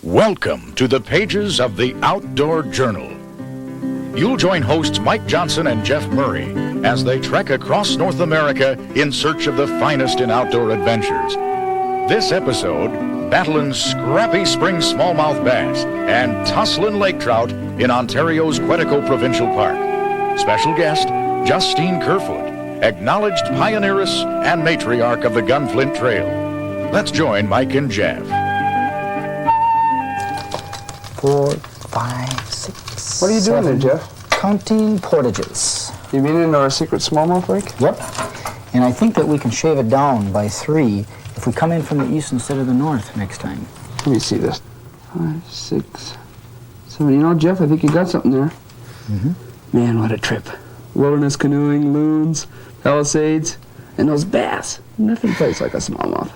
Welcome to the pages of the Outdoor Journal. You'll join hosts Mike Johnson and Jeff Murray as they trek across North America in search of the finest in outdoor adventures. This episode, battling scrappy spring smallmouth bass and tussling lake trout in Ontario's Quetico Provincial Park. Special guest, Justine Kerfoot, acknowledged pioneeress and matriarch of the Gunflint Trail. Let's join Mike and Jeff. 4, 5, 6. What are you doing there, Jeff? Counting portages. You mean into our secret smallmouth lake? Yep. And I think that we can shave it down by 3 if we come in from the east instead of the north next time. Let me see this. 5, 6, 7. You know, Jeff, I think you got something there. Mm-hmm. Man, what a trip. Wilderness canoeing, loons, palisades, and those bass. Nothing plays like a smallmouth.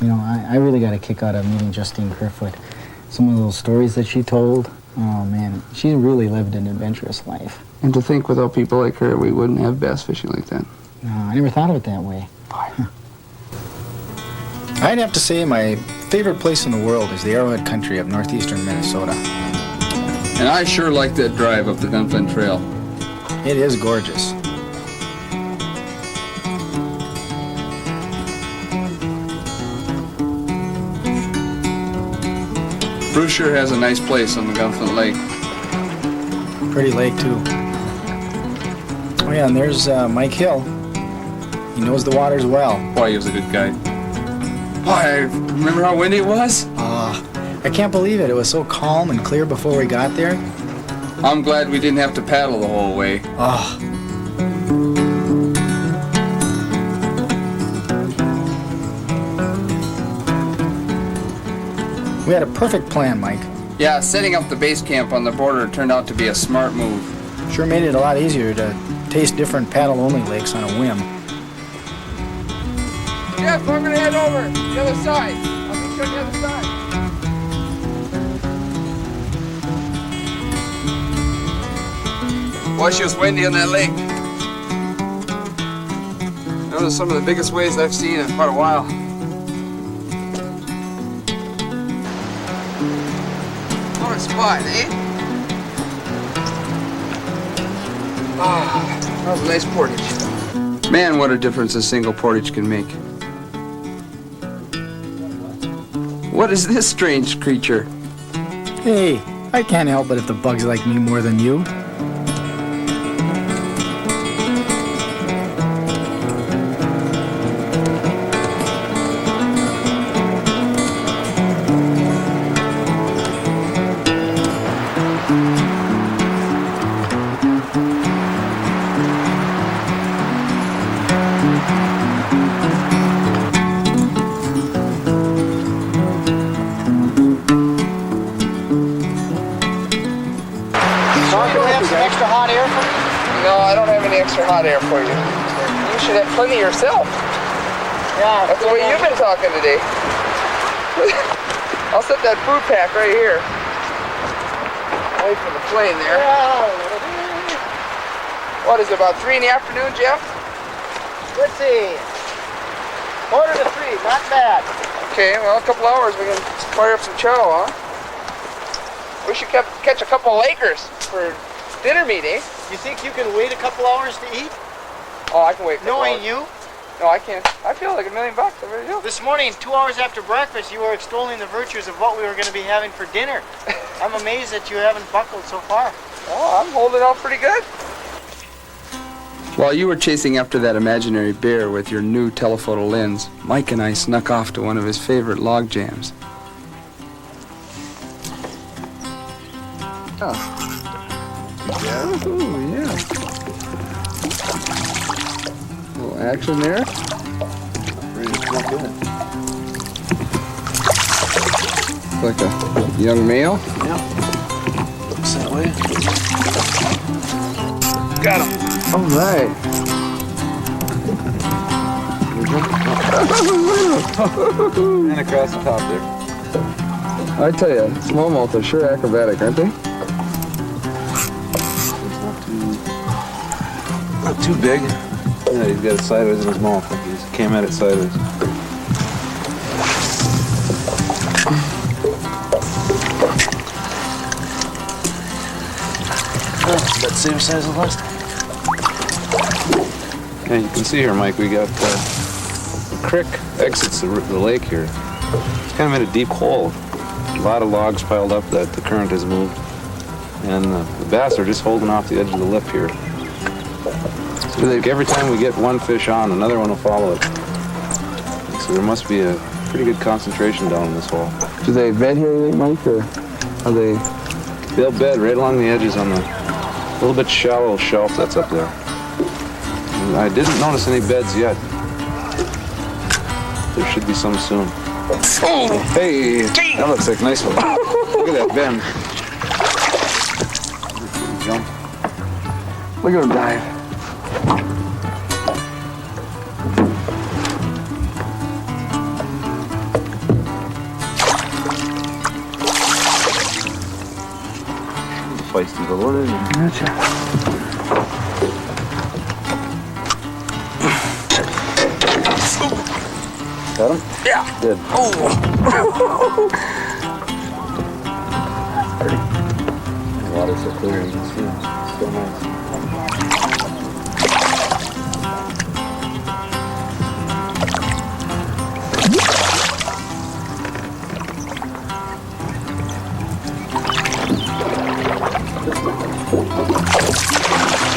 You know, I really got a kick out of meeting Justine Kerfoot. Some of those stories that she told, oh man, she really lived an adventurous life. And to think without people like her, we wouldn't have bass fishing like that. No, I never thought of it that way. Boy. I'd have to say my favorite place in the world is the Arrowhead country of northeastern Minnesota. And I sure like that drive up the Gunflint Trail. It is gorgeous. Bruce sure has a nice place on the Gunflint Lake. Pretty lake, too. Oh yeah, and there's Mike Hill. He knows the waters well. Boy, he was a good guy. Boy, remember how windy it was? I can't believe it. It was so calm and clear before we got there. I'm glad we didn't have to paddle the whole way. We had a perfect plan, Mike. Yeah, setting up the base camp on the border turned out to be a smart move. Sure made it a lot easier to taste different paddle-only lakes on a whim. Jeff, I'm gonna head over the other side. I'll meet you on the other side. Boy, she was windy on that lake. Those are some of the biggest waves I've seen in quite a while. What a spot, eh? That was a nice portage. Man, what a difference a single portage can make. What is this strange creature? Hey, I can't help it if the bugs like me more than you. Extra hot air for me? No, I don't have any extra hot air for you. You should have plenty yourself. Yeah. That's the way you've been talking today. I'll set that food pack right here. Wait for the plane there. What is it, about 3 in the afternoon, Jeff? Let's see. 2:45, not bad. Okay, well, a couple hours we can fire up some chow, huh? We should catch a couple of Lakers for dinner meat, eh? You think you can wait a couple hours to eat? Oh, I can wait. Knowing you? No, I can't. I feel like $1 million. I really do. This morning, 2 hours after breakfast, you were extolling the virtues of what we were going to be having for dinner. I'm amazed that you haven't buckled so far. Oh, I'm holding out pretty good. While you were chasing after that imaginary bear with your new telephoto lens, Mike and I snuck off to one of his favorite log jams. Oh. Yeah, ooh, yeah. A little action there. Ready to jump in. Like a young male. Yeah. Looks that way. Got him. All right. And across the top there. I tell you, smallmouth are sure acrobatic, aren't they? Not too big. Yeah, he's got it sideways in his mouth. He just came at it sideways. That same size as last time. Yeah, you can see here, Mike, we got the creek exits the lake here. It's kind of in a deep hole. A lot of logs piled up that the current has moved. And the bass are just holding off the edge of the lip here. So every time we get one fish on, another one will follow it. So there must be a pretty good concentration down in this hole. Do they bed here, Mike, or are they? They'll bed right along the edges on the little bit shallow shelf that's up there. And I didn't notice any beds yet. There should be some soon. Oh, Hey, that looks like a nice one. Look at that bend. Jump. Look at him dive. Feisty little one, isn't he? Gotcha. Got him? yeah. Good. Oh, The water's so clear, you can see him. So nice.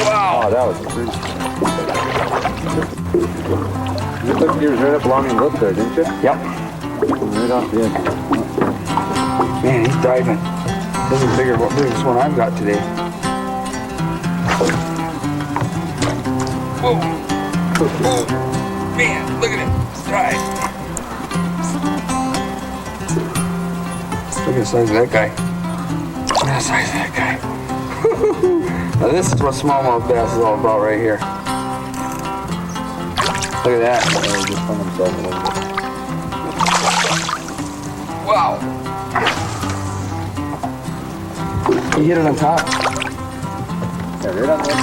wow. Oh, that was pretty. You took yours right up along the lip there, didn't you? Yep. Right off the edge. Man, he's diving. This is bigger than this one I've got today. Whoa. Whoa. Man, look at it. It's dry. Look at the size of that guy. Look at the size of that guy. Now this is what smallmouth bass is all about right here. Look at that. He just hung himself a little bit. Wow. You hit it on top. Yeah, right on the edge.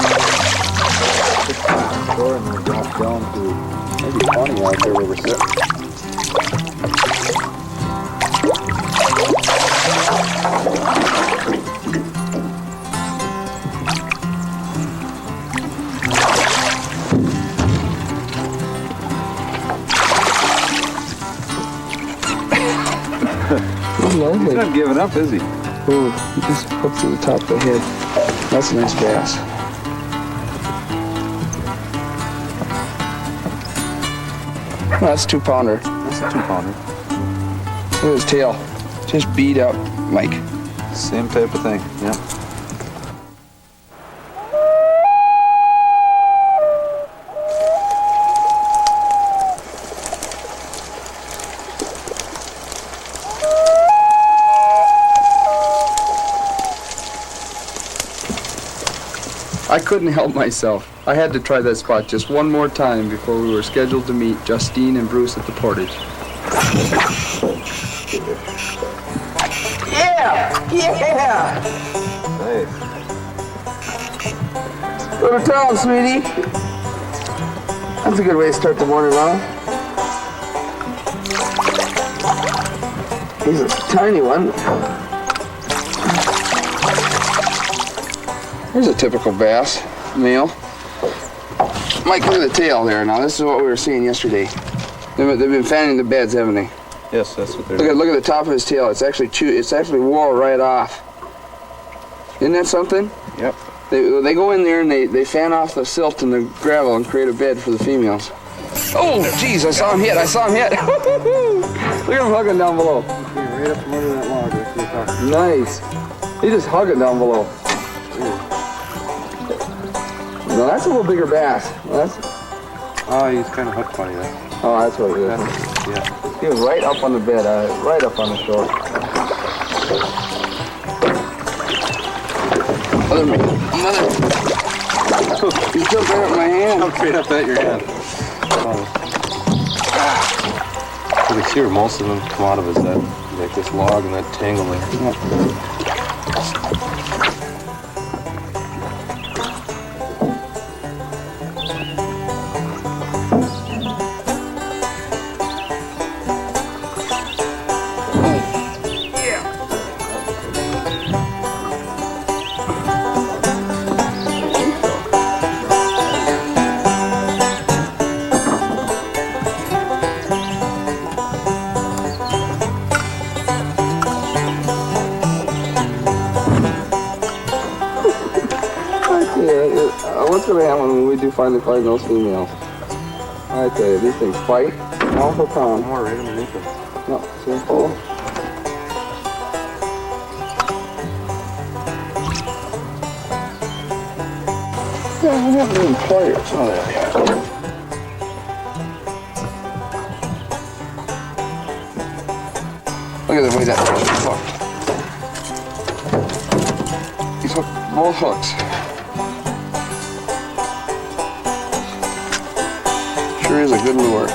And then drop down to maybe 20 out there where we're sitting. He's lovely. He's not giving up, is he? Ooh, he just hooked to the top of the head. That's a nice bass. Oh, that's a 2-pounder. That's a 2-pounder. Look at his tail. Just beat up, Mike. Same type of thing, yeah. I couldn't help myself. I had to try that spot just one more time before we were scheduled to meet Justine and Bruce at the portage. Yeah! Yeah! Nice. Go to town, sweetie. That's a good way to start the morning off. He's a tiny one. Here's a typical bass, male. Mike, look at the tail there. Now, this is what we were seeing yesterday. They've been fanning the beds, haven't they? Yes, that's what they're doing. Look at the top of his tail. It's actually wore right off. Isn't that something? Yep. They go in there and they fan off the silt and the gravel and create a bed for the females. Oh, jeez, I saw him hit. Look at him hugging down below. Right up from under that log. Right to the top. Nice. He just hugging down below. No, that's a little bigger bass. Oh, he's kind of hooked funny there. Oh, that's what it is. Yeah. He was right up on the bed, right up on the shore. Another. You jumped right up my hand. Jumped right up at your hand. Oh. You can see where most of them come out of is that, like this log and that tangle there. Yeah. gonna happen when we do finally find those females. I tell you, these things fight all the time. More right underneath them. No, simple. Yeah, we haven't even played. Oh, there we are. Look at the way that fish is hooked. He's hooked both hooks. Sure is a good lure.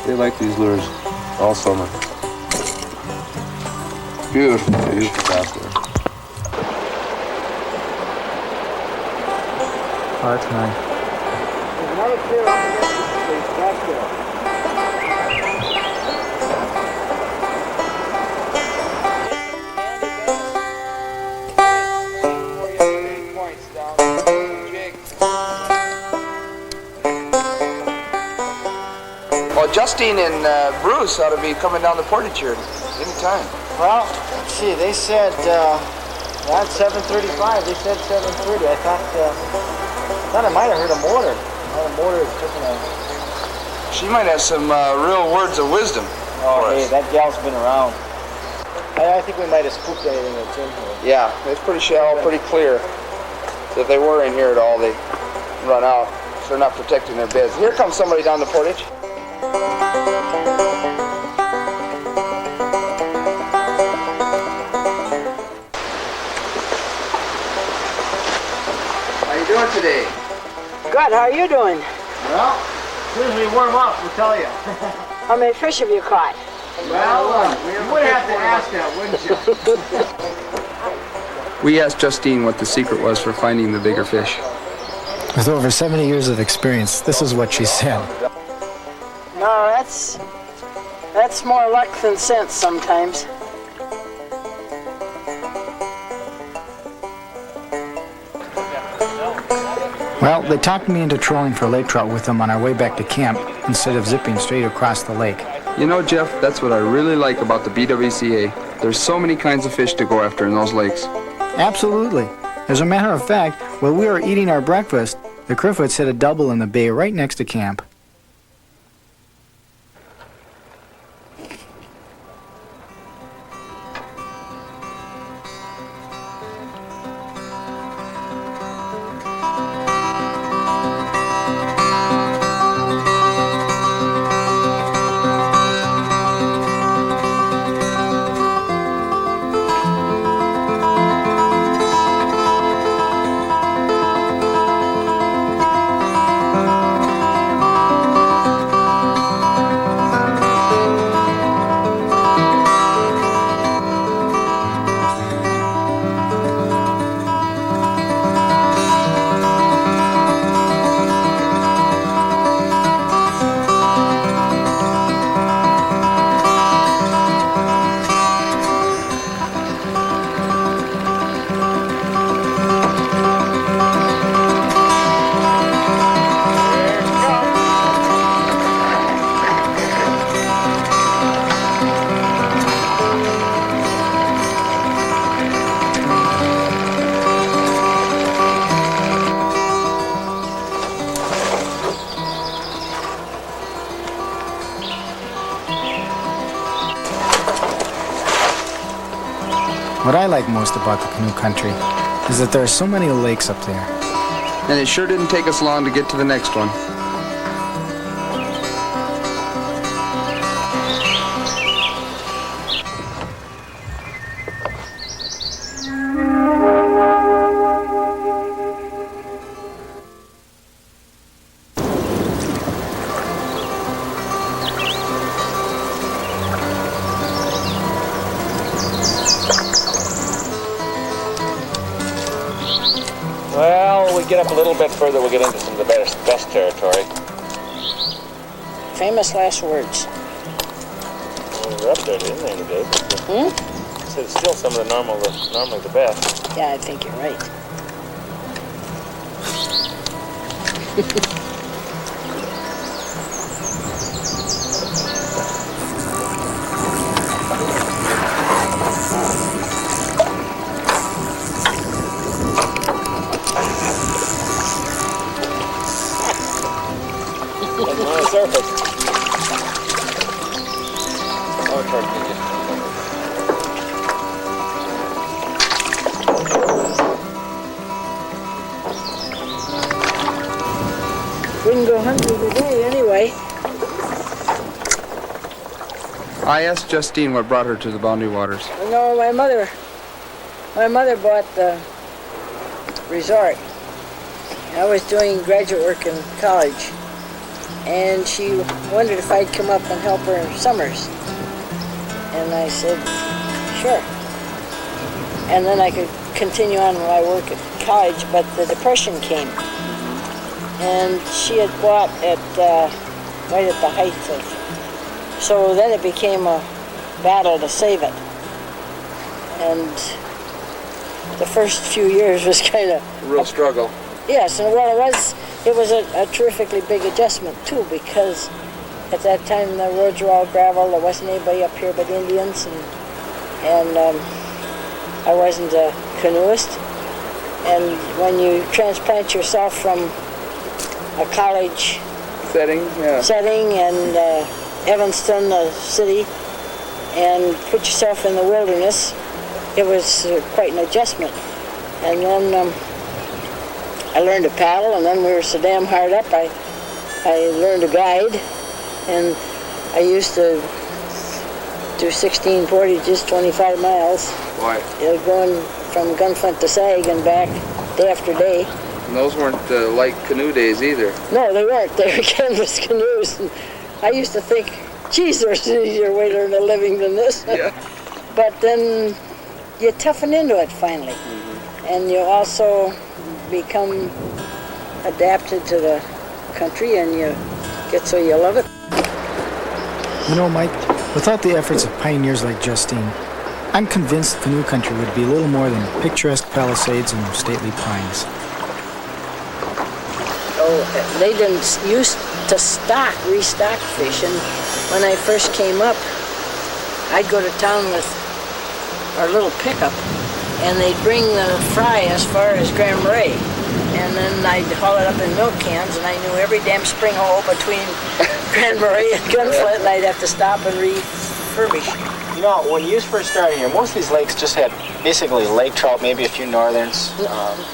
They like these lures all summer. Beautiful. Beautiful bass lure. Oh, that's nice. There's another clear on the distance back there. Well, Justine and Bruce ought to be coming down the portage here anytime. Well, let's see, they said, at 7:35, they said 7:30. I thought I might have heard a motor. A motor is taking a... She might have some real words of wisdom. Oh, hey, that gal's been around. I think we might have spooked anything that's in here. Yeah, it's pretty shallow, pretty clear. So if they were in here at all, they run out. So they're not protecting their beds. Here comes somebody down the portage. How you doing today? Good, how are you doing? Well, as soon as we warm up, we'll tell you. How many fish have you caught? Well, you would have to ask that, wouldn't you? We asked Justine what the secret was for finding the bigger fish. With over 70 years of experience, this is what she said. No, that's more luck than sense sometimes. Well, they talked me into trolling for lake trout with them on our way back to camp instead of zipping straight across the lake. You know, Jeff, that's what I really like about the BWCA. There's so many kinds of fish to go after in those lakes. Absolutely. As a matter of fact, while we were eating our breakfast, the Kerfoots hit a double in the bay right next to camp. What I like most about the canoe country is that there are so many lakes up there. And it sure didn't take us long to get to the next one. Well, we get up a little bit further, we'll get into some of the best territory. Famous last words. Well, we were up there, didn't they, today? So it's still some of the normally the best. Yeah, I think you're right. wouldn't go hungry today anyway. I asked Justine what brought her to the Boundary Waters. No, my mother bought the resort. I was doing graduate work in college, and she wondered if I'd come up and help her in summers. And I said, sure. And then I could continue on while I work at college, but the Depression came. And she had bought it right at the height of. So then it became a battle to save it. And the first few years was kind of A real struggle. yes, and well, it was a terrifically big adjustment too, because at that time the roads were all gravel. There wasn't anybody up here but Indians, and I wasn't a canoeist. And when you transplant yourself from a college Setting, yeah. setting and Evanston, the city, and put yourself in the wilderness, it was quite an adjustment. And then I learned to paddle, and then we were so damn hard up, I learned to guide, and I used to do 16 portages, 25 miles. Why? Going from Gunflint to Sag and back day after day. And those weren't light canoe days either. No, they weren't. They were canvas canoes. And I used to think, geez, there's an easier way to earn a living than this. Yeah. But then you toughen into it finally. And you also become adapted to the country, and you get so you love it. You know, Mike, without the efforts of pioneers like Justine, I'm convinced canoe country would be little more than picturesque palisades and stately pines. Oh, they didn't used to restock fish, and when I first came up, I'd go to town with our little pickup, and they'd bring the fry as far as Grand Marais, and then I'd haul it up in milk cans, and I knew every damn spring hole between Grand Marais and Gunflint, and I'd have to stop and refurbish. You know, when you first started here, most of these lakes just had basically lake trout, maybe a few northerns.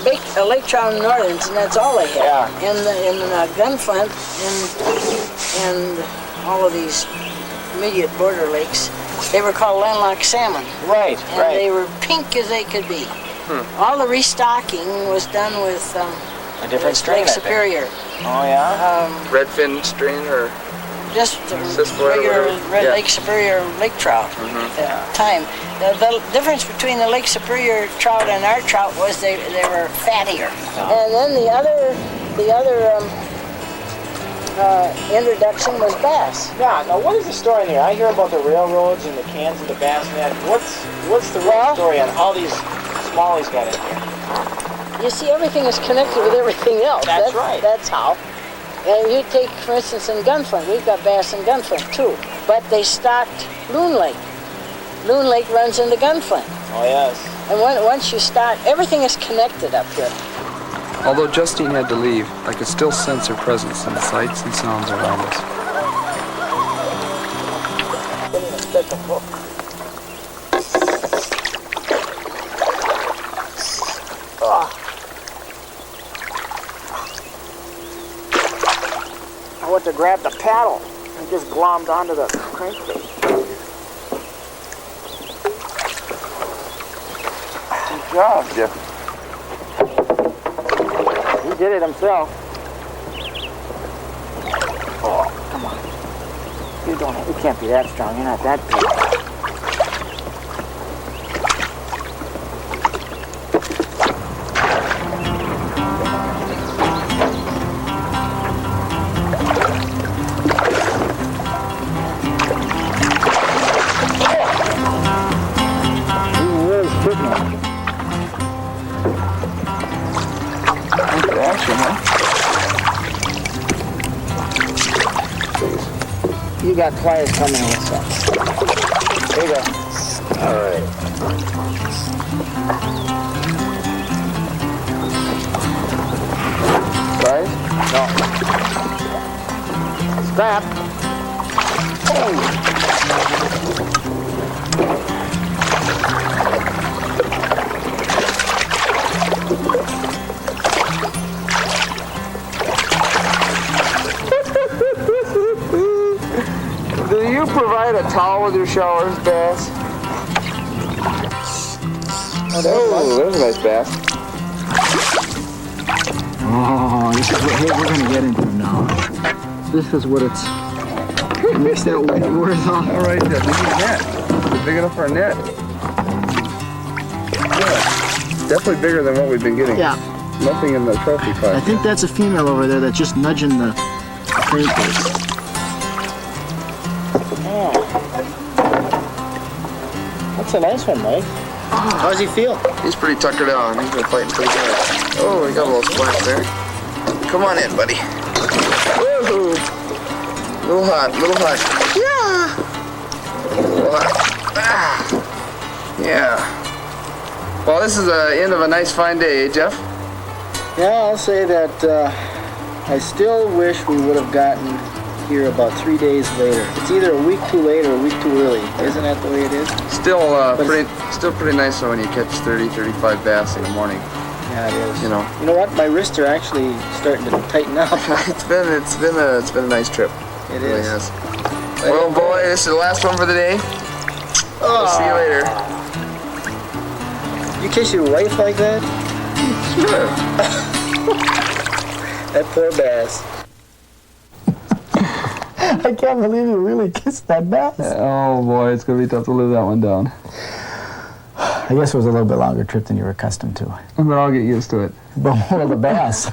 Lake trout and northerns, and that's all they had. Yeah. In Gunflint and all of these immediate border lakes, they were called landlocked salmon. Right, And right. they were pink as they could be. All the restocking was done with A different strain, Lake I think. Superior. Oh, yeah? Redfin strain or? Just Cisco or regular whatever. Yeah. Lake Superior lake trout at the time. The difference between the Lake Superior trout and our trout was they were fattier. And then the other introduction was bass. Yeah, now what is the story in here? I hear about the railroads and the cans of the bass net. What's the real story on how these smallies got in here? You see, everything is connected with everything else. That's right. That's how. And you take, for instance, in Gunflint, we've got bass in Gunflint too, but they stocked Loon Lake. Loon Lake runs into Gunflint. Oh, yes. And once you stock, everything is connected up here. Although Justine had to leave, I could still sense her presence in the sights and sounds around us. Couldn't even stick a hook. I went to grab the paddle and just glommed onto the crankbait. Good job, Jeff. He did it himself. Oh, come on. You can't be that strong. You're not that big. You got pliers coming in with some. There you go. All right. Pliers? No. Strap. towel with your showers, bass. Oh, there's a nice bass. Oh, this is what we're gonna get into now. This is what it's. Makes that weight worth off. All right, big net. Big enough for a net. Yeah, definitely bigger than what we've been getting. Yeah. Nothing in the trophy pot. I think that's a female over there that's just nudging the crankbait. Oh. That's a nice one, Mike. How's he feel? He's pretty tuckered out. He's been fighting pretty hard. Oh, he got a little splash there. Come on in, buddy. Woo-hoo. Little hot, little hot. Yeah. Little hot. Ah. Yeah. Well, this is the end of a nice fine day, eh, Jeff? Yeah, I'll say that I still wish we would have gotten here about 3 days later. It's either a week too late or a week too early. Isn't that the way it is? Still pretty nice when you catch 30, 35 bass in the morning. Yeah, it is. You know what? My wrists are actually starting to tighten up. it's been a nice trip. It really is. has. Well, boy, this is the last one for the day. We'll see you later. You kiss your wife like that? Sure. That poor bass. I can't believe you really kissed that bass. Oh boy, it's gonna be tough to live that one down. I guess it was a little bit longer trip than you were accustomed to. But I'll get used to it. But more of the bass.